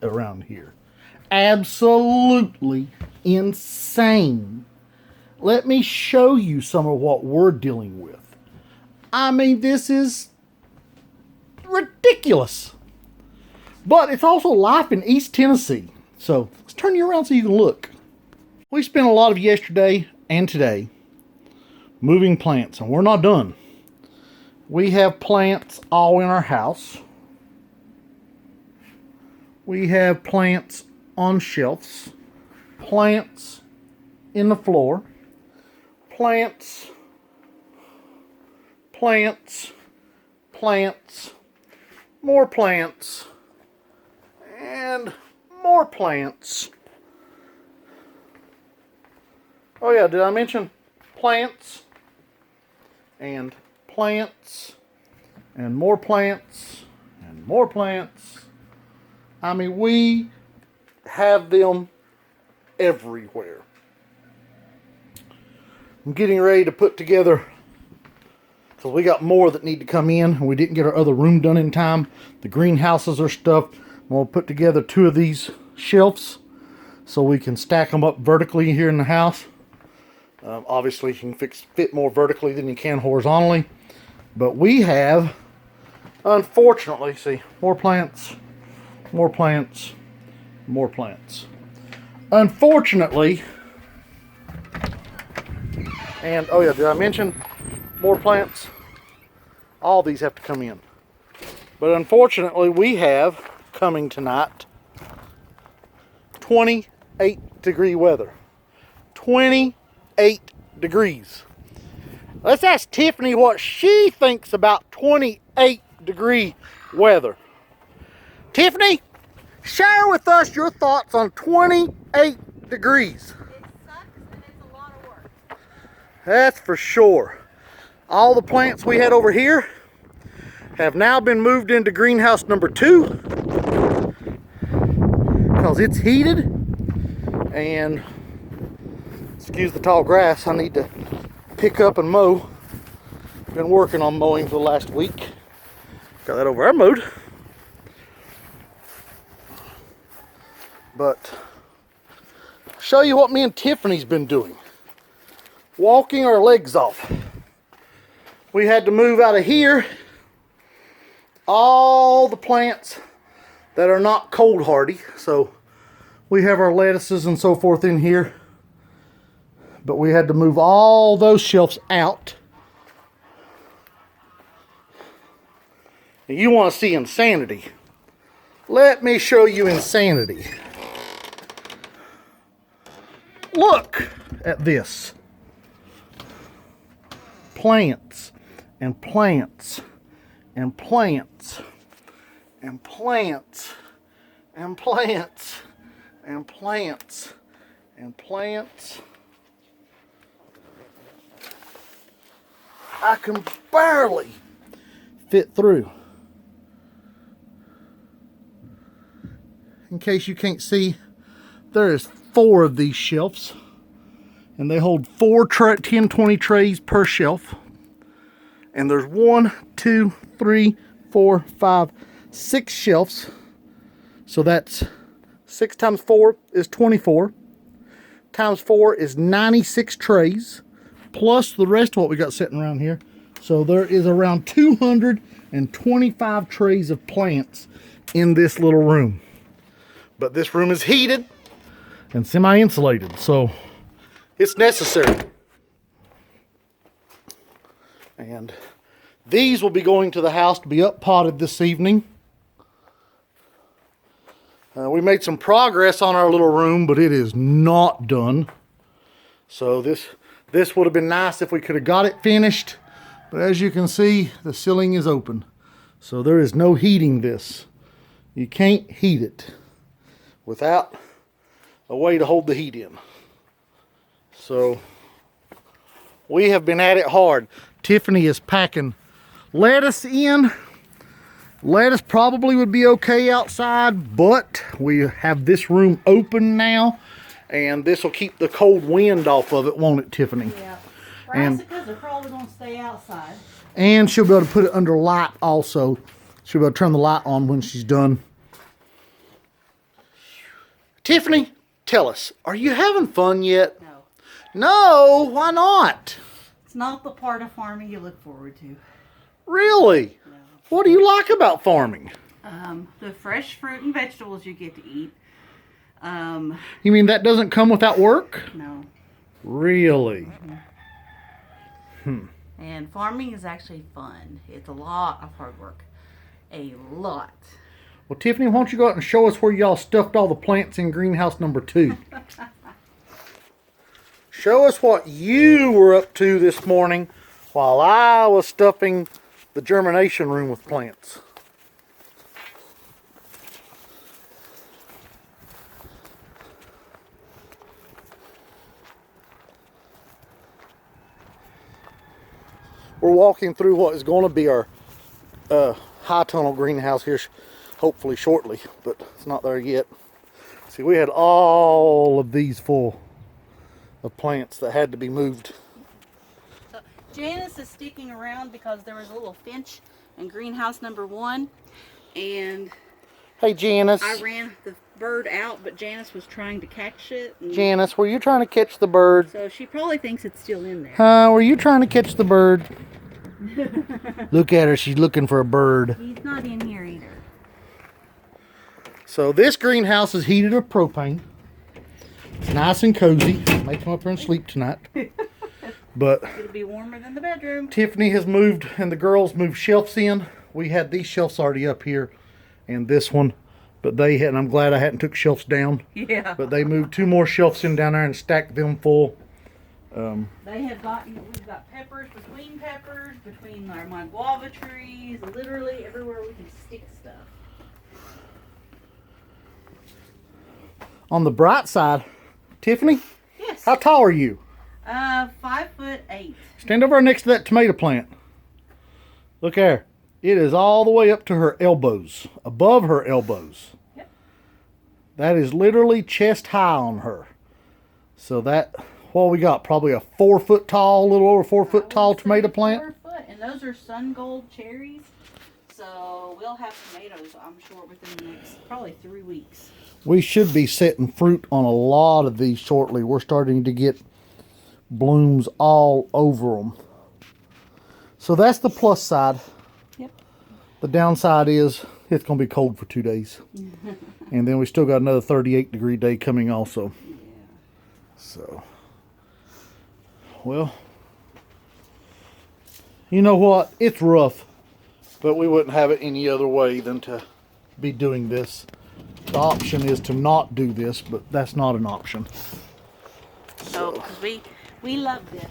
around here. Absolutely insane. Let me show you some of what we're dealing with. I mean, this is ridiculous. But it's also life in East Tennessee. So let's turn you around so you can look. We spent a lot of yesterday and today moving plants, and we're not done. We have plants all in our house. We have plants on shelves, plants in the floor, plants, more plants, and more plants. Oh yeah, did I mention plants and plants and more plants and more plants? I mean, we have them everywhere. I'm getting ready to put together, because we got more that need to come in, and we didn't get our other room done in time. The greenhouses are stuffed. I'm going to put together 2 of these shelves so we can stack them up vertically here in the house. Obviously, you can fit more vertically than you can horizontally. But we have, unfortunately, see, more plants, more plants, more plants. Unfortunately, and oh yeah, did I mention more plants? All these have to come in. But unfortunately, we have coming tonight 28-degree weather. 28 degrees. Let's ask Tiffany what she thinks about 28-degree weather. Tiffany, share with us your thoughts on 28 degrees. It sucks and it's a lot of work. That's for sure. All the plants we had over here have now been moved into greenhouse number 2 because it's heated, and excuse the tall grass, I need to pick up and mow. Been working on mowing for the last week. Got that over there mowed. But show you what me and Tiffany's been doing. Walking our legs off. We had to move out of here all the plants that are not cold hardy. So we have our lettuces and so forth in here. But we had to move all those shelves out. And you want to see insanity? Let me show you insanity. Look at this. Plants and plants and plants and plants and plants and plants and plants. I can barely fit through. In case you can't see, there is 4 of these shelves, and they hold 10, 20 trays per shelf. And there's 1, 2, 3, 4, 5, 6 shelves. So that's 6 times 4 is 24. Times 4 is 96 trays, plus the rest of what we got sitting around here. So there is around 225 trays of plants in this little room. But this room is heated and semi-insulated, so it's necessary. And these will be going to the house to be up potted this evening. We made some progress on our little room, but it is not done. So this would have been nice if we could have got it finished. But as you can see, the ceiling is open. So there is no heating this. You can't heat it without a way to hold the heat in. So we have been at it hard. Tiffany is packing lettuce in. Lettuce probably would be okay outside, but we have this room open now, and this will keep the cold wind off of it, won't it, Tiffany? Yeah. And Brassicas are probably going to stay outside. And she'll be able to put it under light also. She'll be able to turn the light on when she's done. Tiffany, tell us, are you having fun yet? No. No, why not? It's not the part of farming you look forward to. Really? No. What do you like about farming? The fresh fruit and vegetables you get to eat. You mean that doesn't come without work? No. Really? And farming is actually fun. It's a lot of hard work. A lot. Well, Tiffany, why don't you go out and show us where y'all stuffed all the plants in greenhouse number 2? Show us what you were up to this morning while I was stuffing the germination room with plants. We're walking through what is going to be our high tunnel greenhouse here hopefully shortly, but it's not there yet. See, we had all of these full of plants that had to be moved. So Janice is sticking around because there was a little finch in greenhouse number 1, and Hey Janice. I ran the bird out, but Janice was trying to catch it. And Janice, were you trying to catch the bird? so she probably thinks it's still in there. Huh? Were you trying to catch the bird? Look at her, she's looking for a bird. He's not in here either. So this greenhouse is heated with propane. It's nice and cozy. May come up here and sleep tonight. But It'll be warmer than the bedroom. Tiffany has moved and the girls moved shelves in. We had these shelves already up here and this one, but they hadn't. I'm glad I hadn't took shelves down. Yeah. But they moved 2 more shelves in down there and stacked them full. They have we've got peppers, between my guava trees, literally everywhere we can stick stuff. On the bright side, Tiffany, Yes. how tall are you? 5'8". Stand over next to that tomato plant. Look there. It is all the way up to her elbows, above her elbows. Yep. That is literally chest high on her. So that, what we got? Probably a 4 foot tall, a little over 4 foot tall tomato plant. 4 foot, and those are sun gold cherries. So we'll have tomatoes, I'm sure, within the next probably 3 weeks. We should be setting fruit on a lot of these shortly. We're starting to get blooms all over them. So that's the plus side. Yep. The downside is it's going to be cold for 2 days. And then we still got another 38-degree day coming also. Yeah. So, well, you know what? It's rough, but we wouldn't have it any other way than to be doing this. The option is to not do this, but that's not an option. So, 'cause we love this.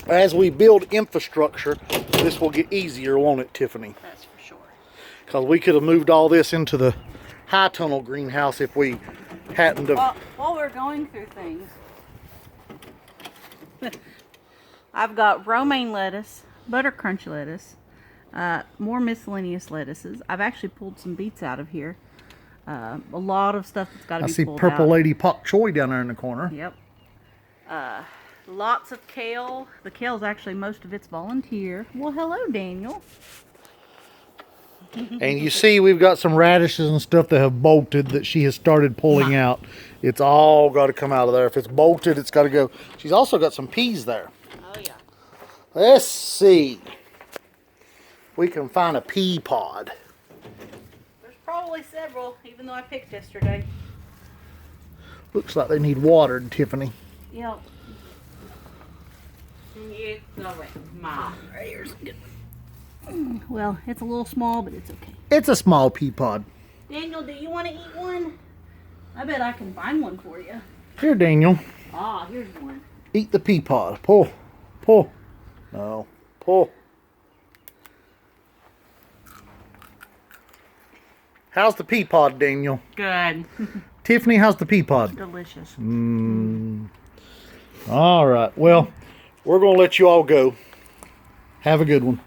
As we build infrastructure, this will get easier, won't it, Tiffany? That's for sure. Because we could have moved all this into the high tunnel greenhouse if we hadn't have. Well, while we're going through things, I've got romaine lettuce, butter crunch lettuce, more miscellaneous lettuces. I've actually pulled some beets out of here. A lot of stuff that's got to I be see pulled Purple out. Lady Pak Choi down there in the corner. Yep. Lots of kale. The kale's actually, most of it's volunteer. Well, hello, Daniel. And you see we've got some radishes and stuff that have bolted that she has started pulling out. It's all got to come out of there. If it's bolted, it's got to go. She's also got some peas there. Oh, yeah. Let's see. We can find a pea pod. There's probably several, even though I picked yesterday. Looks like they need watered, Tiffany. Yep. No, wait. Here's a good one. Well, it's a little small, but it's okay. It's a small pea pod. Daniel, do you want to eat one? I bet I can find one for you. Here, Daniel. Ah, here's one. Eat the pea pod. Pull. Pull. No. Pull. How's the pea pod, Daniel? Good. Tiffany, how's the pea pod? Delicious. All right. Well, we're going to let you all go. Have a good one.